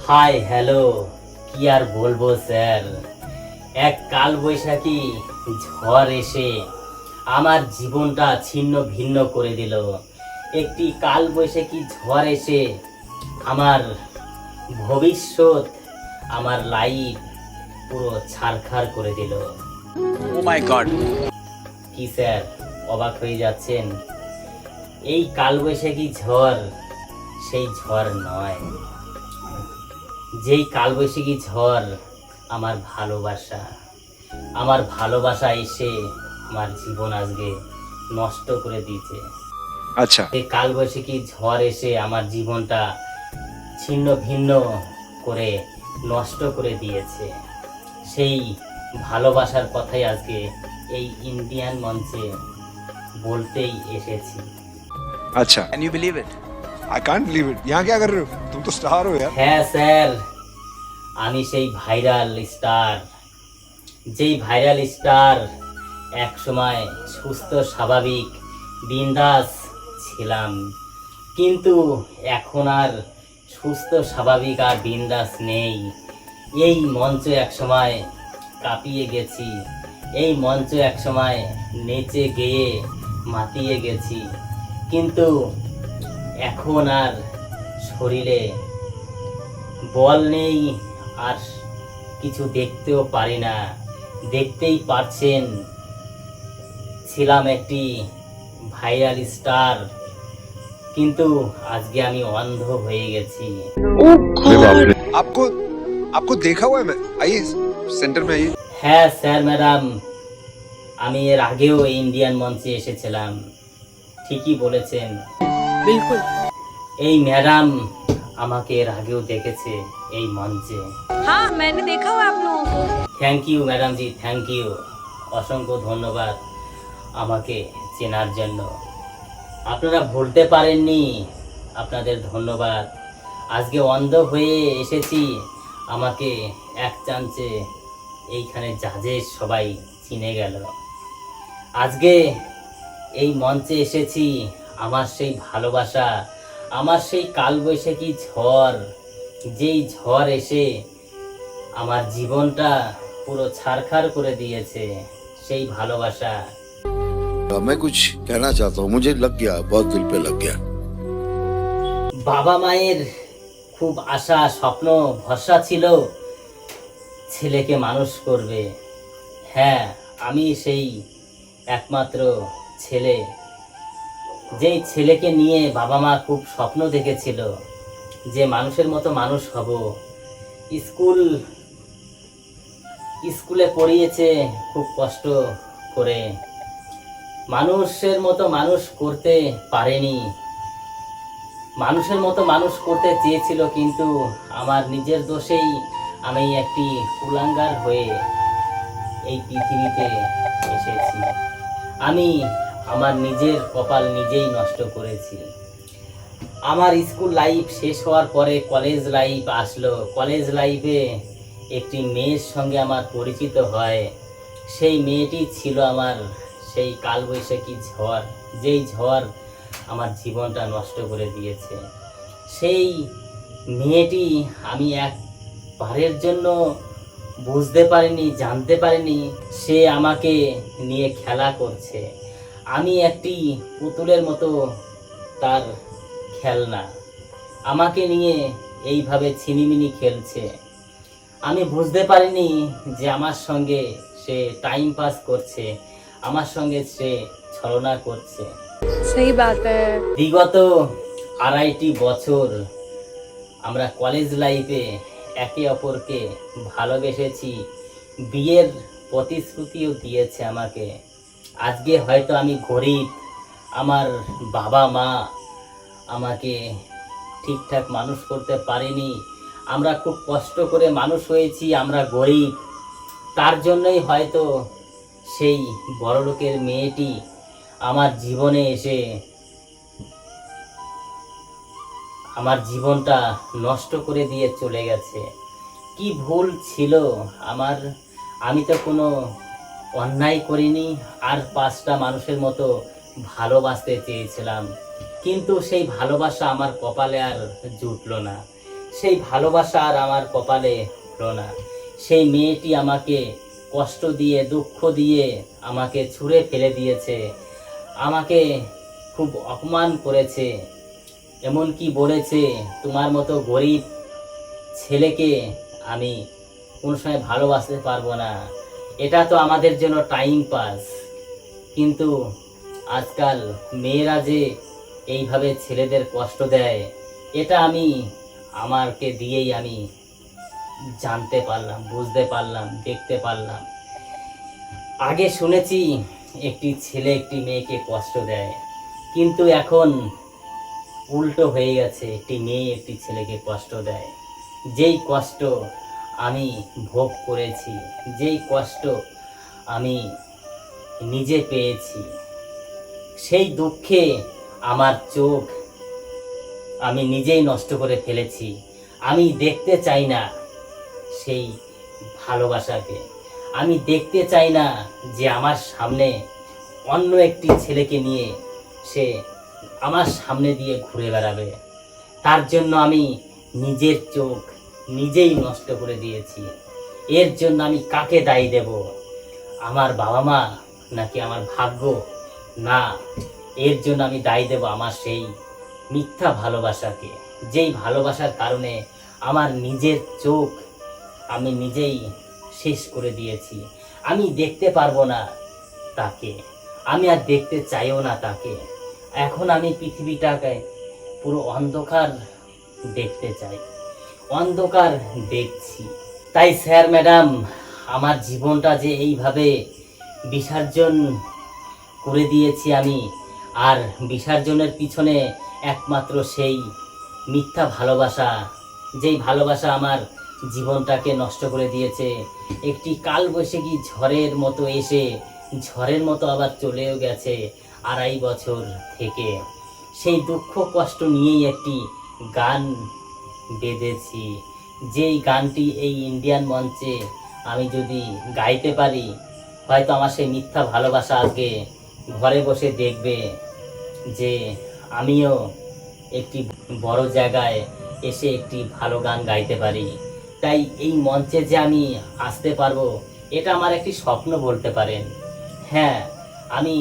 Hi hello, কি আর বলবো sir. এক কাল বৈশাখী ঝড় এসে আমার জীবনটা ছিন্ন ভিন্ন করে দিল। একটি কাল বৈশাখী ঝড় এসে আমার ভবিষ্যৎ, আমার লাইফ পুরো ছারখার করে দিল। ও মাই গড! কি স্যার অবাক হয়ে যাচ্ছেন? এই কালবৈশাখী ঝড় সেই ঝড় নয়। যেই কালবৈশাখী ঝড় আমার ভালোবাসা এসে আমার জীবন আজকে নষ্ট করে দিয়েছে। আচ্ছা, এই কালবৈশাখী ঝড় এসে আমার জীবনটা ছিন্ন ভিন্ন করে নষ্ট করে দিয়েছে। সেই ভালোবাসার কথাই আজকে এই ইন্ডিয়ান মঞ্চে বলতেই এসেছি। আচ্ছা। Can you believe it? I can't believe it. यहाँ क्या कर रहे हो? तुम तो स्टार हो यार। হ্যাঁ স্যার, আমি সেই ভাইরাল স্টার, যেই ভাইরাল স্টার এক সময় সুস্থ স্বাভাবিক বিন্দাস ছিলাম, কিন্তু এখন আর সুস্থ স্বাভাবিক আর বিন্দাস নেই। এই মঞ্চ এক সময় কাঁপিয়ে গেছি, এই মঞ্চ এক সময় নেচে গেয়ে মাতিয়ে গেছি, কিন্তু এখন আর শরীরে বল নেই, আর কিছু দেখতেও পারি না। দেখতেই পারছেন ছিলাম একটি ভাইরাল স্টার, কিন্তু আজকে আমি অন্ধ হয়ে গেছি। आपको आपको देखा हुआ है मैं। आइए सेंटर में आइए। হ্যাঁ স্যার ম্যাডাম, আমি এর আগেও এই ইন্ডিয়ান মঞ্চে এসেছিলাম। ঠিকই বলেছেন, बिल्कुल। এই ম্যাডাম আমাকে এর আগেও দেখেছে এই মঞ্চে। हाँ मैंने देखा हुआ आप लोगों को। Thank you madam ji, thank you, অসংখ্য ধন্যবাদ আমাকে চেনার জন্য। আপনারা ভুলতে পারেননি, আপনাদের ধন্যবাদ। আজকে অন্ধ হয়ে এসেছি, আমাকে এক চান্সে এইখানে জাজেস সবাই চিনে গেল। আজকে এই মঞ্চে এসেছি আমার সেই ভালোবাসা, আমার সেই কালবৈশাখী ঝড়, যেই ঝড় এসে আমার জীবনটা পুরো ছারখার করে দিয়েছে, সেই ভালোবাসা। मैं कुछ कहना चाहता हूँ, मुझे लग गया, बहुत दिल पे लग गया। বাবা মায়ের খুব আশা স্বপ্ন ভরসা ছিল ছেলেকে মানুষ করবে। হ্যাঁ, আমি সেই একমাত্র ছেলে, যেই ছেলেকে নিয়ে বাবা মা খুব স্বপ্ন দেখেছিল যে মানুষের মতো মানুষ হব। স্কুলে পড়িয়েছে খুব কষ্ট করে, মানুষের মতো মানুষ করতে পারেনি। মানুষের মতো মানুষ করতে চেয়েছিল, কিন্তু আমার নিজের দোষেই আমি একটি কুলাঙ্গার হয়ে এই পৃথিবীতে এসেছি। আমি আমার নিজের কপাল নিজেই নষ্ট করেছি। আমার স্কুল লাইফ শেষ হওয়ার পরে কলেজ লাইফ আসলো। কলেজ লাইফে একটি মেয়ের সঙ্গে আমার পরিচিত হয়। সেই মেয়েটি ছিল আমার সেই কালবৈশাখী ঝড়, যেই ঝড় আমার জীবনটা নষ্ট করে দিয়েছে। সেই মেয়েটি আমি একবারের জন্য বুঝতে পারিনি, জানতে পারিনি সে আমাকে নিয়ে খেলা করছে। আমি একটি পুতুলের মতো তার খেলনা, আমাকে নিয়ে এইভাবে ছিনিমিনি খেলছে। আমি বুঝতে পারিনি যে আমার সঙ্গে সে টাইম পাস করছে, আমার সঙ্গে সে ছলনা করছে। सही बात है। বিগত 2.5 বছর আমরা কলেজ লাইফে একে অপরকে ভালোবেসেছি, বিয়ের প্রতিশ্রুতিও দিয়েছে আমাকে। আজকে হয়তো আমি গরিব, আমার বাবা মা আমাকে ঠিকঠাক মানুষ করতে পারেনি, আমরা খুব কষ্ট করে মানুষ হয়েছি, আমরা গরিব। তার জন্যই হয়তো সেই বড়লোকের মেয়েটি আমার জীবনে এসে আমার জীবনটা নষ্ট করে দিয়ে চলে গেছে। কি ভুল ছিল আমার? আমি তো কোনো অন্যায় করিনি, আর 5টা মানুষের মতো ভালোবাসতে চেয়েছিলাম, কিন্তু সেই ভালোবাসা আমার কপালে আর জুটলো না। সেই ভালোবাসা আর আমার কপালে হলো না। সেই মেয়েটি আমাকে কষ্ট দিয়ে, দুঃখ দিয়ে আমাকে ছুঁড়ে ফেলে দিয়েছে, আমাকে খুব অপমান করেছে, এমনকি বলেছে তোমার মতো গরিব ছেলেকে আমি কোনো সময় ভালোবাসতে পারবো না, এটা তো আমাদের জন্য টাইম পাস। কিন্তু আজকাল মেয়েরা যে এইভাবে ছেলেদের কষ্ট দেয়, এটা আমি আমাকে দিয়েই আমি জানতে পারলাম, বুঝতে পারলাম, দেখতে পারলাম। আগে শুনেছি একটি ছেলে একটি মেয়েকে কষ্ট দেয়, কিন্তু এখন উল্টো হয়ে গেছে, একটি মেয়ে একটি ছেলেকে কষ্ট দেয়। যেই কষ্ট আমি ভোগ করেছি, যেই কষ্ট আমি নিজে পেয়েছি, সেই দুঃখে আমার চোখ আমি নিজেই নষ্ট করে ফেলেছি। আমি দেখতে চাই না সেই ভালোবাসাকে, আমি দেখতে চাই না যে আমার সামনে অন্য একটি ছেলেকে নিয়ে সে আমার সামনে দিয়ে ঘুরে বেড়াবে। তার জন্য আমি নিজের চোখ নিজেই নষ্ট করে দিয়েছি। এর জন্য আমি কাকে দায়ী দেব? আমার বাবা মা নাকি আমার ভাগ্য? না, এর জন্য আমি দায়ী দেব আমার সেই মিথ্যা ভালোবাসাকে, যেই ভালোবাসার কারণে আমার নিজের চোখ আমি নিজেই শেষ করে দিয়েছি। আমি দেখতে পারবো না তাকে, আমি আর দেখতে চাইও না তাকে। এখন আমি পৃথিবীটাকে পুরো অন্ধকার দেখতে চাই, অন্ধকার দেখছি। তাই স্যার ম্যাডাম, আমার জীবনটা যে এইভাবে বিসর্জন করে দিয়েছি আমি, আর বিসর্জনের পিছনে একমাত্র সেই মিথ্যা ভালোবাসা, যেই ভালোবাসা আমার জীবনটাকে নষ্ট করে দিয়েছে। একটি কালবৈশাখী ঝড়ের মতো এসে ঝড়ের মতো আবার চলেও গেছে 2.5 বছর থেকে। সেই দুঃখ কষ্ট নিয়েই একটি গান বেঁধেছি, যেই গানটি এই ইন্ডিয়ান মঞ্চে আমি যদি গাইতে পারি, হয়তো আমার সেই মিথ্যা ভালোবাসা আজকে ঘরে বসে দেখবে যে আমিও একটি বড় জায়গায় এসে একটি ভালো গান গাইতে পারি। তাই এই মঞ্চে যে আমি আসতে পারবো, এটা আমার একটি স্বপ্ন বলতে পারেন। হ্যাঁ, আমি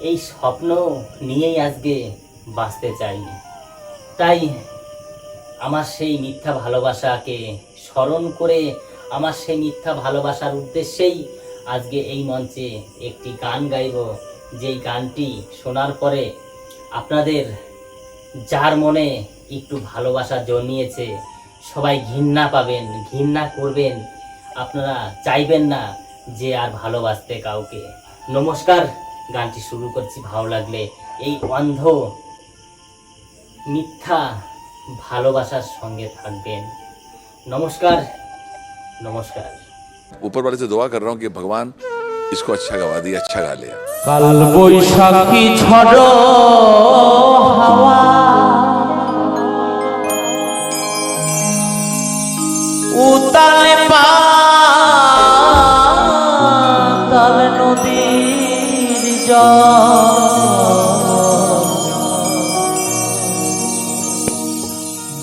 এই স্বপ্ন নিয়েই আজকে বাঁচতে চাই। তাই আমার সেই মিথ্যা ভালোবাসাকে স্মরণ করে, আমার সেই মিথ্যা ভালোবাসার উদ্দেশ্যেই আজকে এই মঞ্চে একটি গান গাইব, যেই গানটি শোনার পরে আপনাদের যার মনে একটু ভালোবাসা জন্মিয়েছে সবাই ঘৃণা পাবেন, ঘৃণা করবেন, আপনারা চাইবেন না যে আর ভালোবাসতে কাউকে। নমস্কার, গানটি শুরু করছি। ভালো লাগলে এই অন্ধ মিথ্যা ভালোবাসার সঙ্গে থাকবেন। নমস্কার, নমস্কার। ऊपर वाले से दुआ कर रहा हूँ कि भगवान इसको अच्छा गवा दिया, अच्छा गा लिया। কাল বৈশাখী ঝড় হাওয়া উতালে পাতাল নদীর জল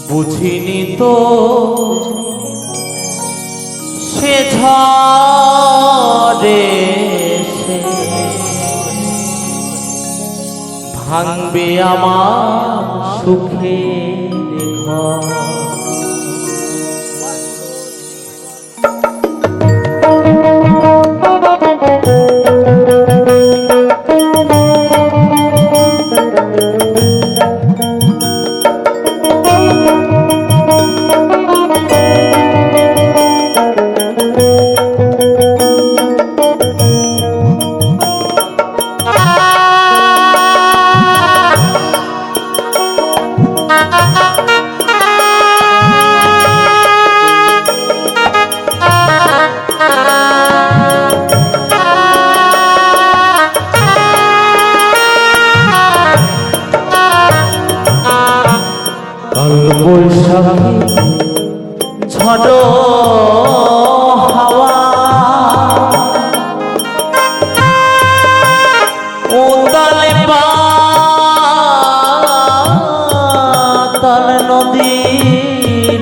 বুঝিনি তো সে ঝড়ে সে ভাঙবে আমার সুখের ঘর। কাল বৈশাখী ঝড় হাওয়া উতালে পাতাল নদীর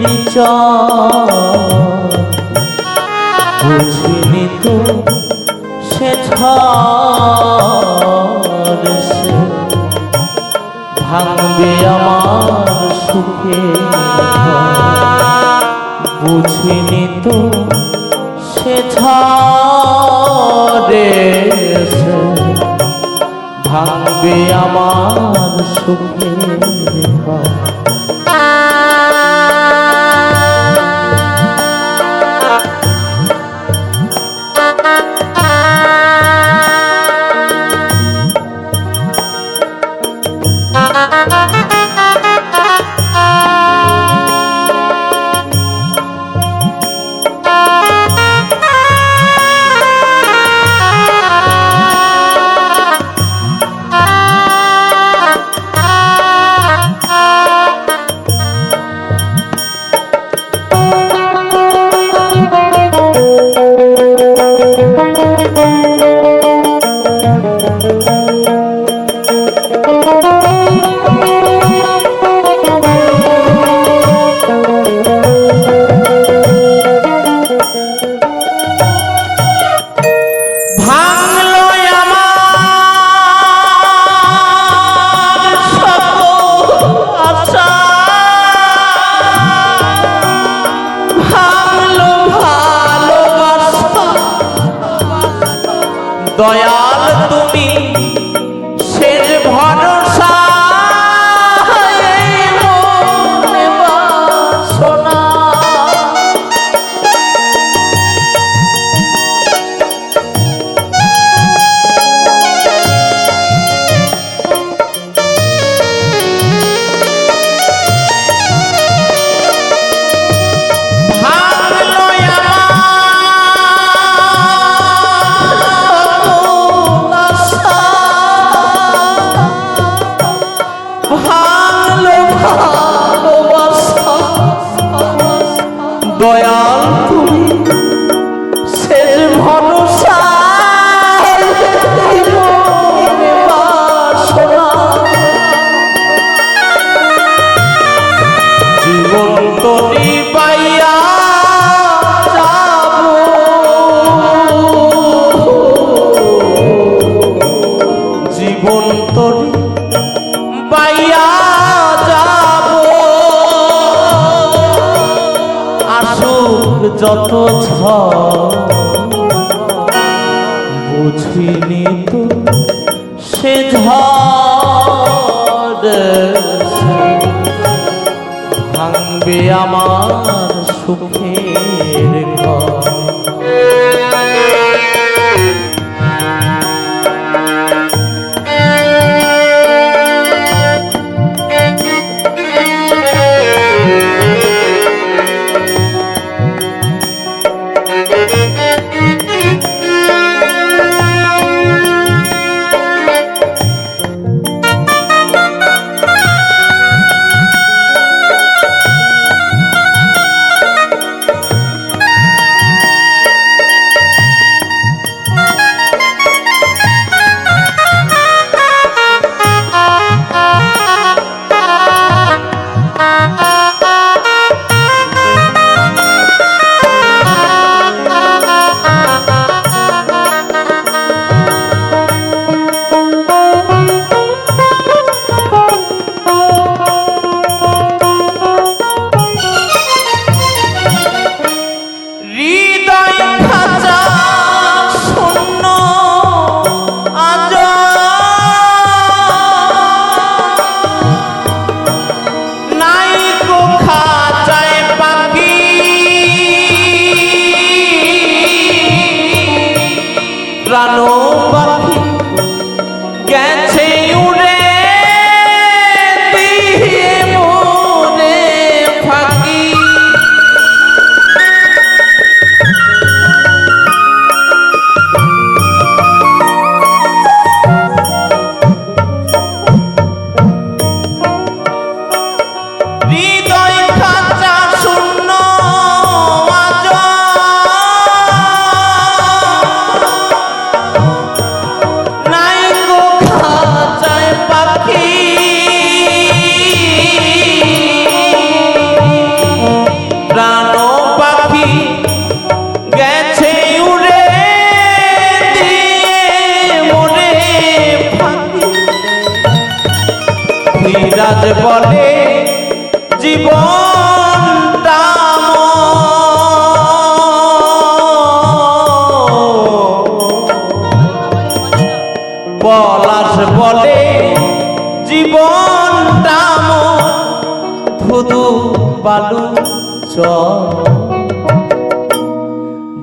বুঝিনি তো সে ঝড় সে ভাঙবে আমার সুখে বুঝিনি তো সে ঝড়ে সে ভাঙবে আমার সুখে দয়াল তুমি শেষ ভরসা এই মনে বাসনা দয়াল তুমি শেষ ভরসা মনে বাসনা জীবন তরি পাইয়া যাব জীবন তরি পাইয়া যত বুঝিনি তো সে ঝড় ভাঙবে আমার সুখের ঘর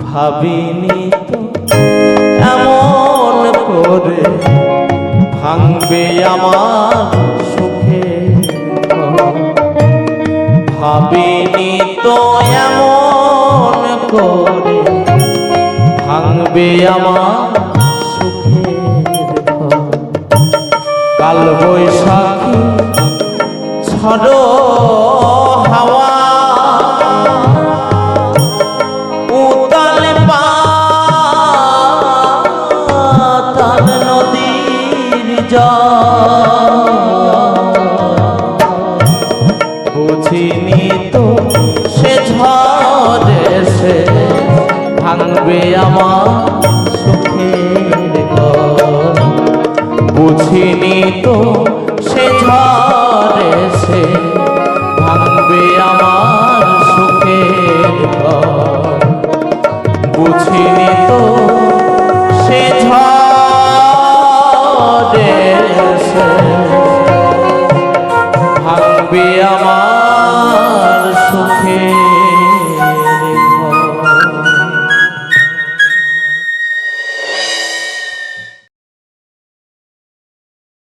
ভাবিনি তো এমন করে ভাঙবে আমার সুখের ঘর। ভাবিনি তো এমন করে ভাঙবে আমার সুখের ঘর। কাল বৈশাখী ঝড় হাওয়া উতাল পাতাল নদীর জল বুঝিনি তো সে ঝড়ে সে ভাঙবে আমার সুখের ঘর। বুঝিনি তো সে ঝড়ে সে ভাঙবে আমার সুখের ঘর। বুঝিনি তো সে ঝড়ে সে ভাঙবে আমার